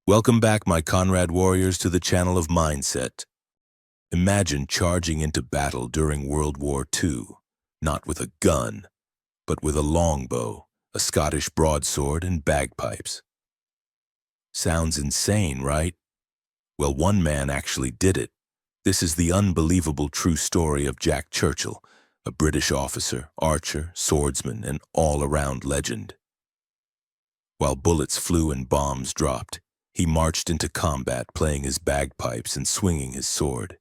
Welcome back, my Conrad warriors, to the channel of Mindset. Imagine charging into battle during World War II, not with a gun, but with a longbow, a Scottish broadsword, and bagpipes. Sounds insane, right? Well, one man actually did it. This is the unbelievable true story of Jack Churchill, a British officer, archer, swordsman, and all-around legend. While bullets flew and bombs dropped, he marched into combat playing his bagpipes and swinging his sword.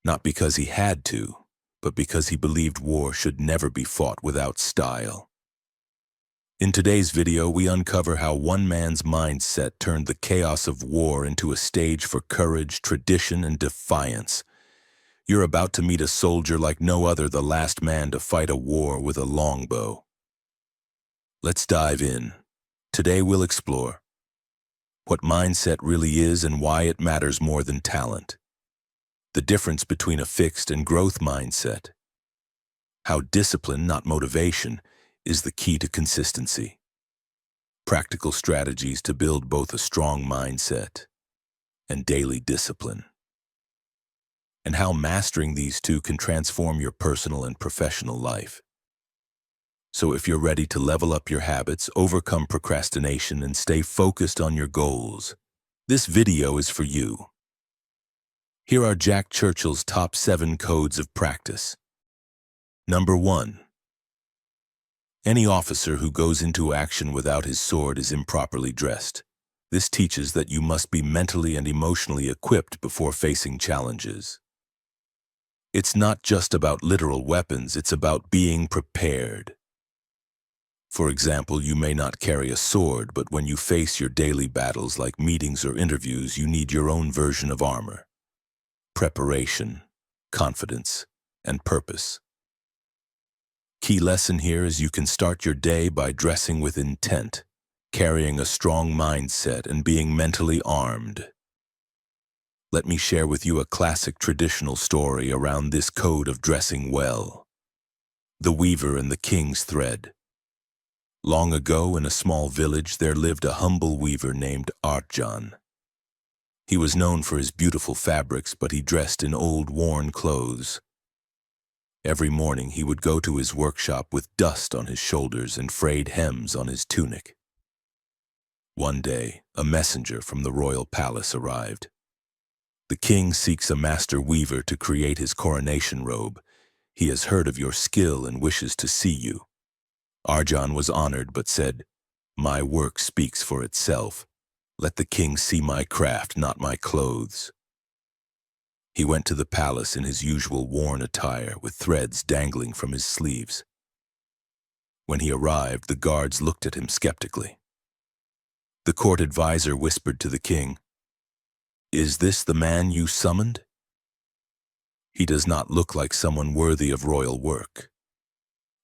Not because he had to, but because he believed war should never be fought without style. In today's video, we uncover how one man's mindset turned the chaos of war into a stage for courage, tradition, and defiance. You're about to meet a soldier like no other, the last man to fight a war with a longbow. Let's dive in. Today we'll explore what mindset really is and why it matters more than talent. The difference between a fixed and growth mindset. How discipline, not motivation, is the key to consistency. Practical strategies to build both a strong mindset and daily discipline. And how mastering these two can transform your personal and professional life. So if you're ready to level up your habits, overcome procrastination, and stay focused on your goals, this video is for you. Here are Jack Churchill's top 7 codes of practice. Number 1. Any officer who goes into action without his sword is improperly dressed. This teaches that you must be mentally and emotionally equipped before facing challenges. It's not just about literal weapons, it's about being prepared. For example, you may not carry a sword, but when you face your daily battles like meetings or interviews, you need your own version of armor. Preparation, confidence, and purpose. Key lesson here is you can start your day by dressing with intent, carrying a strong mindset, and being mentally armed. Let me share with you a classic traditional story around this code of dressing well. The Weaver and the King's Thread. Long ago, in a small village, there lived a humble weaver named Arjan. He was known for his beautiful fabrics, but he dressed in old, worn clothes. Every morning, he would go to his workshop with dust on his shoulders and frayed hems on his tunic. One day, a messenger from the royal palace arrived. The king seeks a master weaver to create his coronation robe. He has heard of your skill and wishes to see you. Arjan was honored but said, "My work speaks for itself. Let the king see my craft, not my clothes." He went to the palace in his usual worn attire, with threads dangling from his sleeves. When he arrived, the guards looked at him skeptically. The court advisor whispered to the king, "Is this the man you summoned? He does not look like someone worthy of royal work."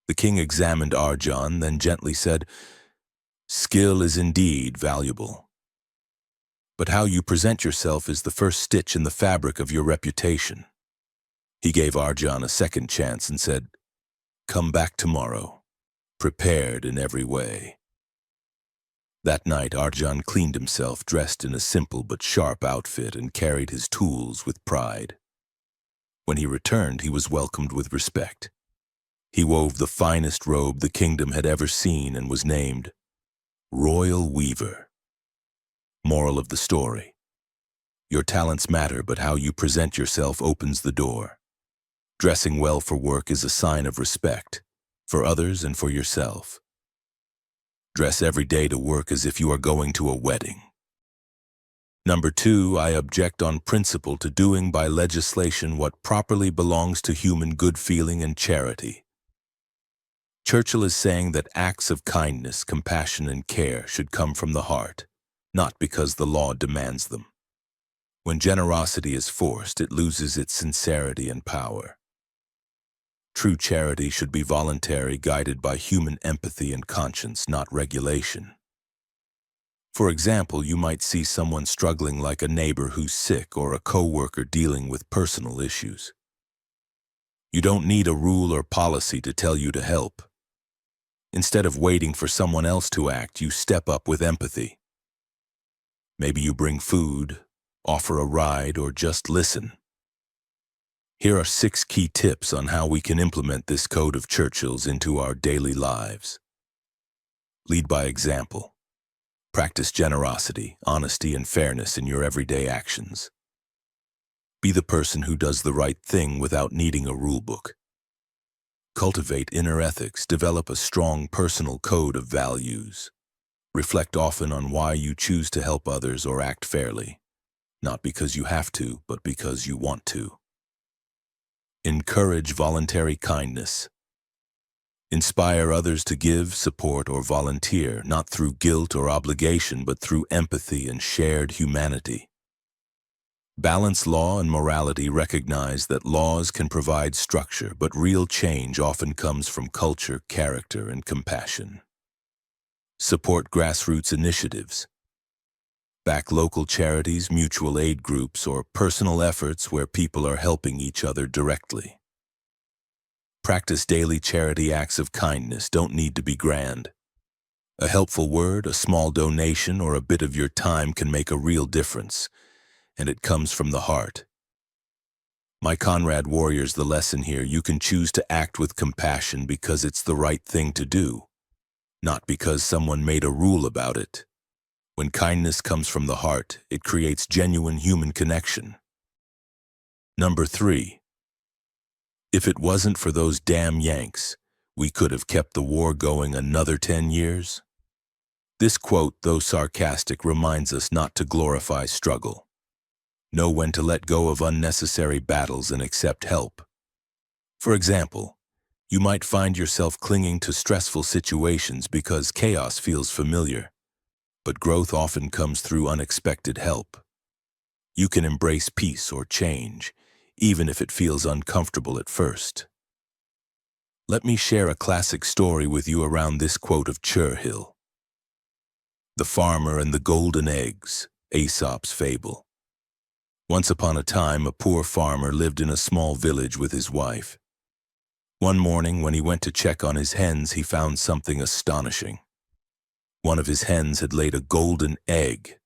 The king examined Arjan, then gently said, "Skill is indeed valuable. But how you present yourself is the first stitch in the fabric of your reputation." He gave Arjan a second chance and said, "Come back tomorrow, prepared in every way." That night, Arjan cleaned himself, dressed in a simple but sharp outfit, and carried his tools with pride. When he returned, he was welcomed with respect. He wove the finest robe the kingdom had ever seen and was named Royal Weaver. Moral of the story: your talents matter, but how you present yourself opens the door. Dressing well for work is a sign of respect, for others and for yourself. Dress every day to work as if you are going to a wedding. Number 2, I object on principle to doing by legislation what properly belongs to human good feeling and charity. Churchill is saying that acts of kindness, compassion, and care should come from the heart, not because the law demands them. When generosity is forced, it loses its sincerity and power. True charity should be voluntary, guided by human empathy and conscience, not regulation. For example, you might see someone struggling, like a neighbor who's sick or a co-worker dealing with personal issues. You don't need a rule or policy to tell you to help. Instead of waiting for someone else to act, you step up with empathy. Maybe you bring food, offer a ride, or just listen. Here are 6 key tips on how we can implement this code of Churchill's into our daily lives. Lead by example. Practice generosity, honesty, and fairness in your everyday actions. Be the person who does the right thing without needing a rulebook. Cultivate inner ethics, develop a strong personal code of values. Reflect often on why you choose to help others or act fairly, not because you have to, but because you want to. Encourage voluntary kindness. Inspire others to give, support, or volunteer, not through guilt or obligation, but through empathy and shared humanity. Balance law and morality. Recognize that laws can provide structure, but real change often comes from culture, character, and compassion. Support grassroots initiatives. Back local charities, mutual aid groups, or personal efforts where people are helping each other directly. Practice daily charity acts of kindness. Don't need to be grand. A helpful word, a small donation, or a bit of your time can make a real difference, and it comes from the heart. My Conrad warriors, the lesson here: you can choose to act with compassion because it's the right thing to do, not because someone made a rule about it. When kindness comes from the heart, it creates genuine human connection. Number 3. If it wasn't for those damn Yanks, we could have kept the war going another 10 years. This quote, though sarcastic, reminds us not to glorify struggle. Know when to let go of unnecessary battles and accept help. For example, you might find yourself clinging to stressful situations because chaos feels familiar, but growth often comes through unexpected help. You can embrace peace or change, even if it feels uncomfortable at first. Let me share a classic story with you around this quote of Churchill. The Farmer and the Golden Eggs, Aesop's fable. Once upon a time, a poor farmer lived in a small village with his wife. One morning, when he went to check on his hens, he found something astonishing. One of his hens had laid a golden egg.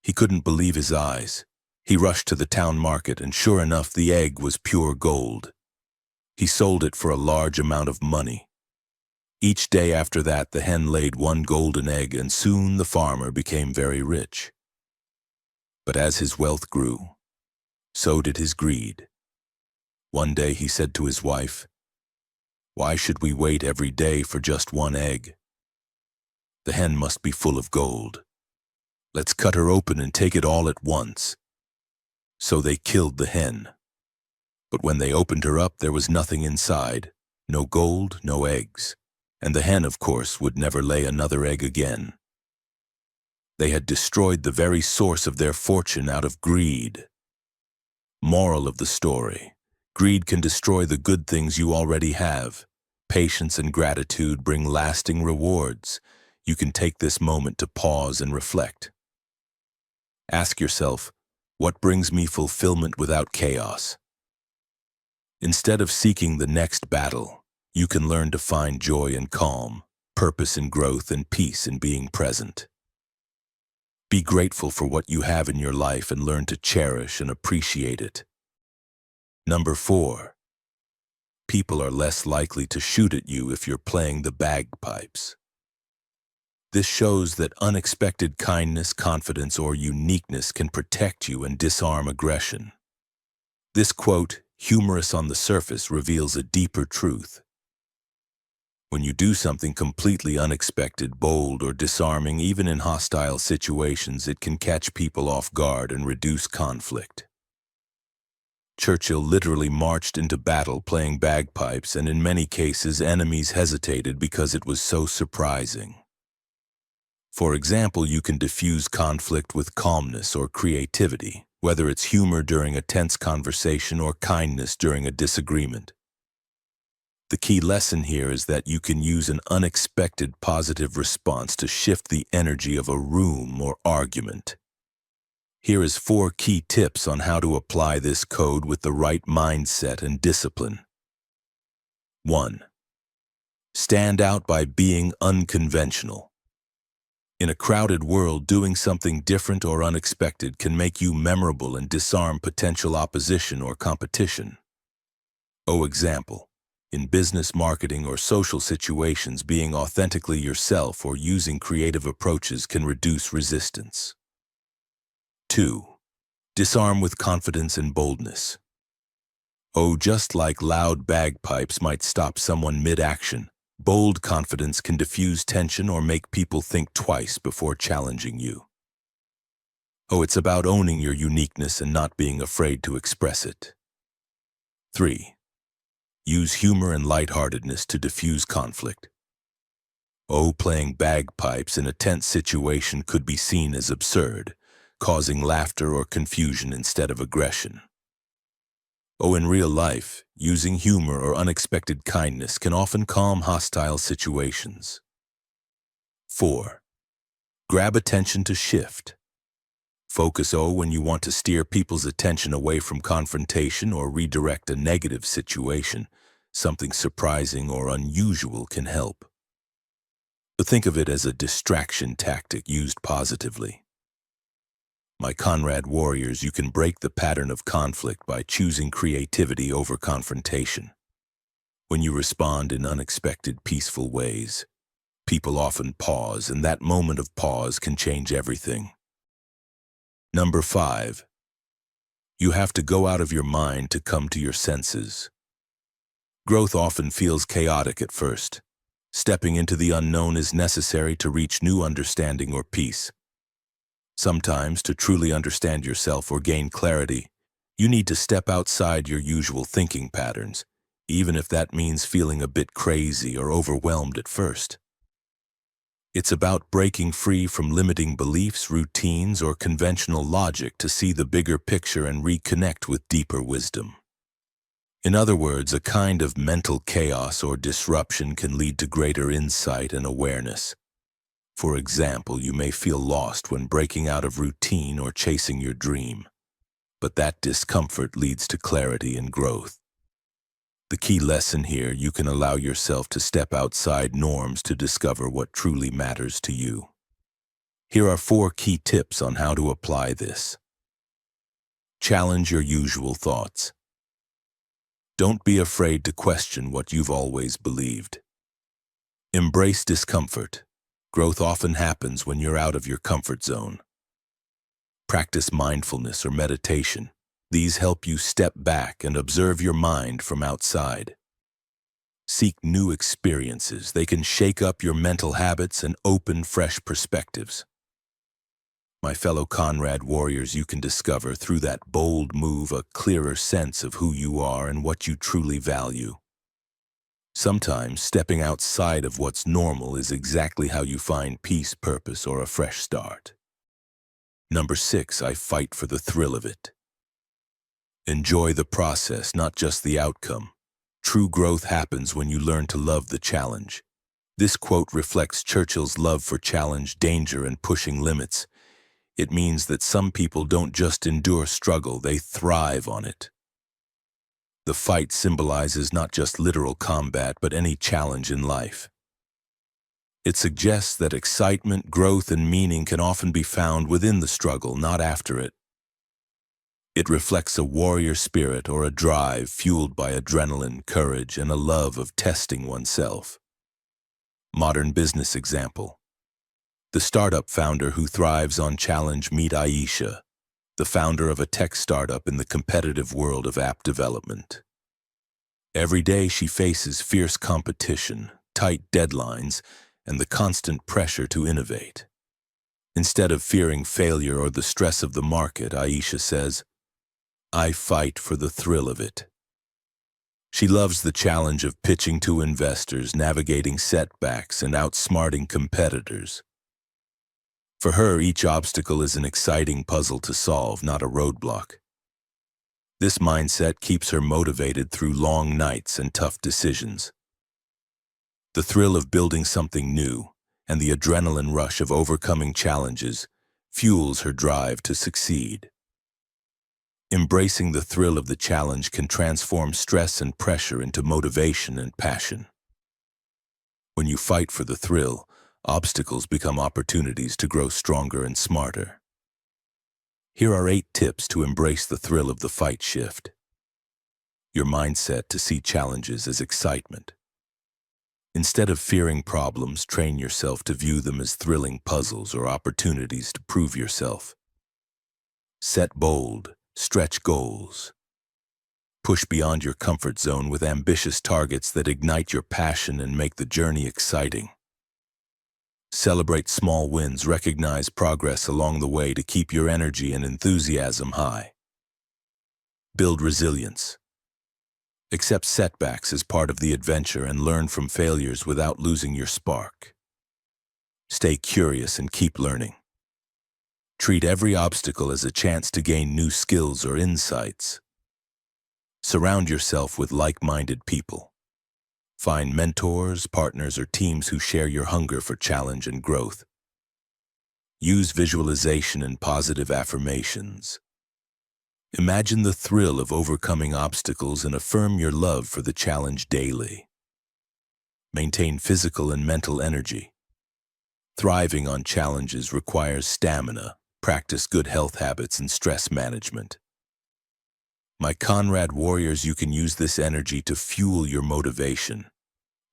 He couldn't believe his eyes. He rushed to the town market, and sure enough, the egg was pure gold. He sold it for a large amount of money. Each day after that, the hen laid one golden egg, and soon the farmer became very rich. But as his wealth grew, so did his greed. One day he said to his wife, "Why should we wait every day for just one egg? The hen must be full of gold. Let's cut her open and take it all at once." So they killed the hen. But when they opened her up, there was nothing inside, no gold, no eggs. And the hen, of course, would never lay another egg again. They had destroyed the very source of their fortune out of greed. Moral of the story: greed can destroy the good things you already have. Patience and gratitude bring lasting rewards. You can take this moment to pause and reflect. Ask yourself, what brings me fulfillment without chaos? Instead of seeking the next battle, you can learn to find joy in calm, purpose in growth, and peace in being present. Be grateful for what you have in your life and learn to cherish and appreciate it. Number 4. People are less likely to shoot at you if you're playing the bagpipes. This shows that unexpected kindness, confidence, or uniqueness can protect you and disarm aggression. This quote, humorous on the surface, reveals a deeper truth. When you do something completely unexpected, bold, or disarming, even in hostile situations, it can catch people off guard and reduce conflict. Churchill literally marched into battle playing bagpipes, and in many cases, enemies hesitated because it was so surprising. For example, you can diffuse conflict with calmness or creativity, whether it's humor during a tense conversation or kindness during a disagreement. The key lesson here is that you can use an unexpected positive response to shift the energy of a room or argument. Here is 4 key tips on how to apply this code with the right mindset and discipline. 1. Stand out by being unconventional. In a crowded world, doing something different or unexpected can make you memorable and disarm potential opposition or competition. Example. In business, marketing, or social situations, being authentically yourself or using creative approaches can reduce resistance. 2. Disarm with confidence and boldness. Just like loud bagpipes might stop someone mid-action, bold confidence can diffuse tension or make people think twice before challenging you. It's about owning your uniqueness and not being afraid to express it. 3. Use humor and lightheartedness to diffuse conflict. Playing bagpipes in a tense situation could be seen as absurd, causing laughter or confusion instead of aggression. In real life, using humor or unexpected kindness can often calm hostile situations. 4. Grab attention to shift. Focus when you want to steer people's attention away from confrontation or redirect a negative situation. Something surprising or unusual can help. Think of it as a distraction tactic used positively. My Conrad warriors, you can break the pattern of conflict by choosing creativity over confrontation. When you respond in unexpected, peaceful ways, people often pause, and that moment of pause can change everything. Number 5. You have to go out of your mind to come to your senses. Growth often feels chaotic at first. Stepping into the unknown is necessary to reach new understanding or peace. Sometimes, to truly understand yourself or gain clarity, you need to step outside your usual thinking patterns, even if that means feeling a bit crazy or overwhelmed at first. It's about breaking free from limiting beliefs, routines, or conventional logic to see the bigger picture and reconnect with deeper wisdom. In other words, a kind of mental chaos or disruption can lead to greater insight and awareness. For example, you may feel lost when breaking out of routine or chasing your dream, but that discomfort leads to clarity and growth. The key lesson here: you can allow yourself to step outside norms to discover what truly matters to you. Here are 4 key tips on how to apply this. Challenge your usual thoughts. Don't be afraid to question what you've always believed. Embrace discomfort. Growth often happens when you're out of your comfort zone. Practice mindfulness or meditation. These help you step back and observe your mind from outside. Seek new experiences. They can shake up your mental habits and open fresh perspectives. My fellow Conrad warriors, you can discover through that bold move a clearer sense of who you are and what you truly value. Sometimes stepping outside of what's normal is exactly how you find peace, purpose, or a fresh start. Number 6, I fight for the thrill of it. Enjoy the process, not just the outcome. True growth happens when you learn to love the challenge. This quote reflects Churchill's love for challenge, danger, and pushing limits. It means that some people don't just endure struggle, they thrive on it. The fight symbolizes not just literal combat, but any challenge in life. It suggests that excitement, growth, and meaning can often be found within the struggle, not after it. It reflects a warrior spirit or a drive fueled by adrenaline, courage, and a love of testing oneself. Modern business example. The startup founder who thrives on challenge. Meet Aisha, the founder of a tech startup in the competitive world of app development. Every day she faces fierce competition, tight deadlines, and the constant pressure to innovate. Instead of fearing failure or the stress of the market, Aisha says, "I fight for the thrill of it." She loves the challenge of pitching to investors, navigating setbacks, and outsmarting competitors. For her, each obstacle is an exciting puzzle to solve, not a roadblock. This mindset keeps her motivated through long nights and tough decisions. The thrill of building something new and the adrenaline rush of overcoming challenges fuels her drive to succeed. Embracing the thrill of the challenge can transform stress and pressure into motivation and passion. When you fight for the thrill, Obstacles become opportunities to grow stronger and smarter. Here are 8 tips to embrace the thrill of the fight shift. Your mindset to see challenges as excitement. Instead of fearing problems, train yourself to view them as thrilling puzzles or opportunities to prove yourself. Set bold, stretch goals. Push beyond your comfort zone with ambitious targets that ignite your passion and make the journey exciting. Celebrate small wins, recognize progress along the way to keep your energy and enthusiasm high. Build resilience. Accept setbacks as part of the adventure and learn from failures without losing your spark. Stay curious and keep learning. Treat every obstacle as a chance to gain new skills or insights. Surround yourself with like-minded people. Find mentors, partners, or teams who share your hunger for challenge and growth. Use visualization and positive affirmations. Imagine the thrill of overcoming obstacles and affirm your love for the challenge daily. Maintain physical and mental energy. Thriving on challenges requires stamina. Practice good health habits and stress management. My Conrad warriors, you can use this energy to fuel your motivation.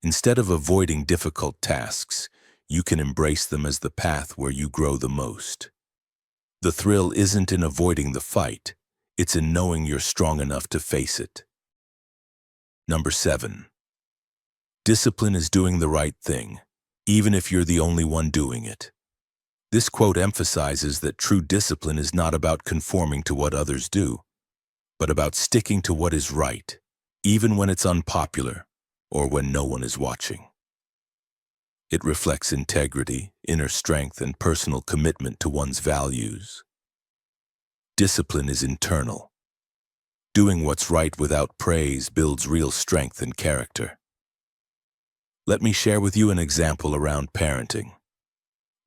Instead of avoiding difficult tasks, you can embrace them as the path where you grow the most. The thrill isn't in avoiding the fight. It's in knowing you're strong enough to face it. Number 7. Discipline is doing the right thing, even if you're the only one doing it. This quote emphasizes that true discipline is not about conforming to what others do, but about sticking to what is right, even when it's unpopular or when no one is watching. It reflects integrity, inner strength, and personal commitment to one's values. Discipline is internal. Doing what's right without praise builds real strength and character. Let me share with you an example around parenting.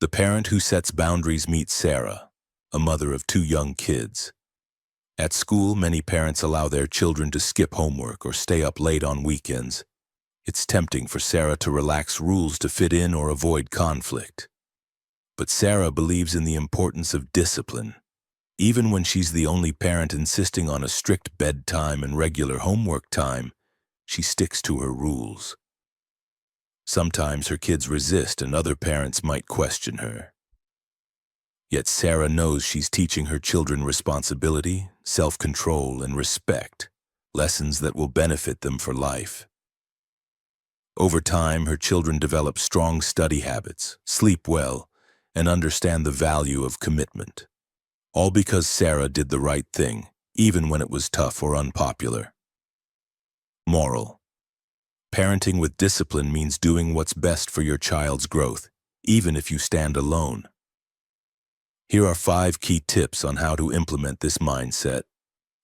The parent who sets boundaries meets Sarah, a mother of 2 young kids. At school, many parents allow their children to skip homework or stay up late on weekends. It's tempting for Sarah to relax rules to fit in or avoid conflict. But Sarah believes in the importance of discipline. Even when she's the only parent insisting on a strict bedtime and regular homework time, she sticks to her rules. Sometimes her kids resist and other parents might question her. Yet Sarah knows she's teaching her children responsibility, self-control, and respect, lessons that will benefit them for life. Over time, her children develop strong study habits, sleep well, and understand the value of commitment. All because Sarah did the right thing, even when it was tough or unpopular. Moral: parenting with discipline means doing what's best for your child's growth, even if you stand alone. Here are 5 key tips on how to implement this mindset.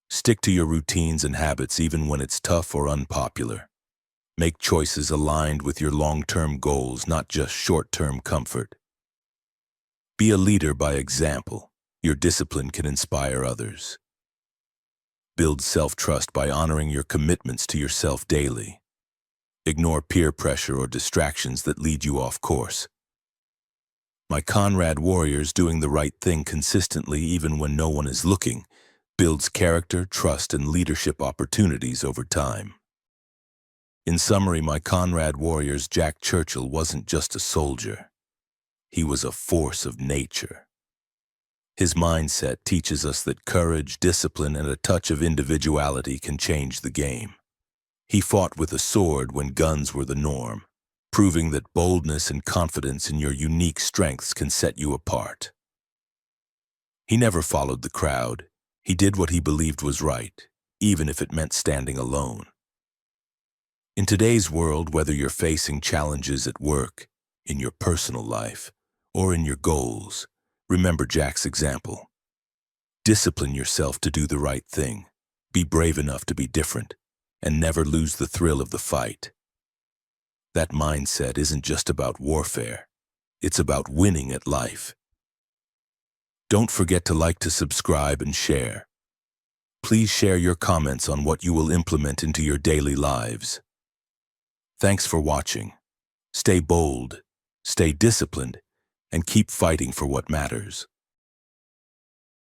Stick to your routines and habits even when it's tough or unpopular. Make choices aligned with your long-term goals, not just short-term comfort. Be a leader by example. Your discipline can inspire others. Build self-trust by honoring your commitments to yourself daily. Ignore peer pressure or distractions that lead you off course. My Conrad warriors, doing the right thing consistently even when no one is looking, builds character, trust, and leadership opportunities over time. In summary, my Conrad warriors, Jack Churchill wasn't just a soldier. He was a force of nature. His mindset teaches us that courage, discipline, and a touch of individuality can change the game. He fought with a sword when guns were the norm, proving that boldness and confidence in your unique strengths can set you apart. He never followed the crowd. He did what he believed was right, even if it meant standing alone. In today's world, whether you're facing challenges at work, in your personal life, or in your goals, remember Jack's example. Discipline yourself to do the right thing. Be brave enough to be different, and never lose the thrill of the fight. That mindset isn't just about warfare. It's about winning at life. Don't forget to like, to subscribe, and share. Please share your comments on what you will implement into your daily lives. Thanks for watching. Stay bold, Stay disciplined and keep fighting for what matters.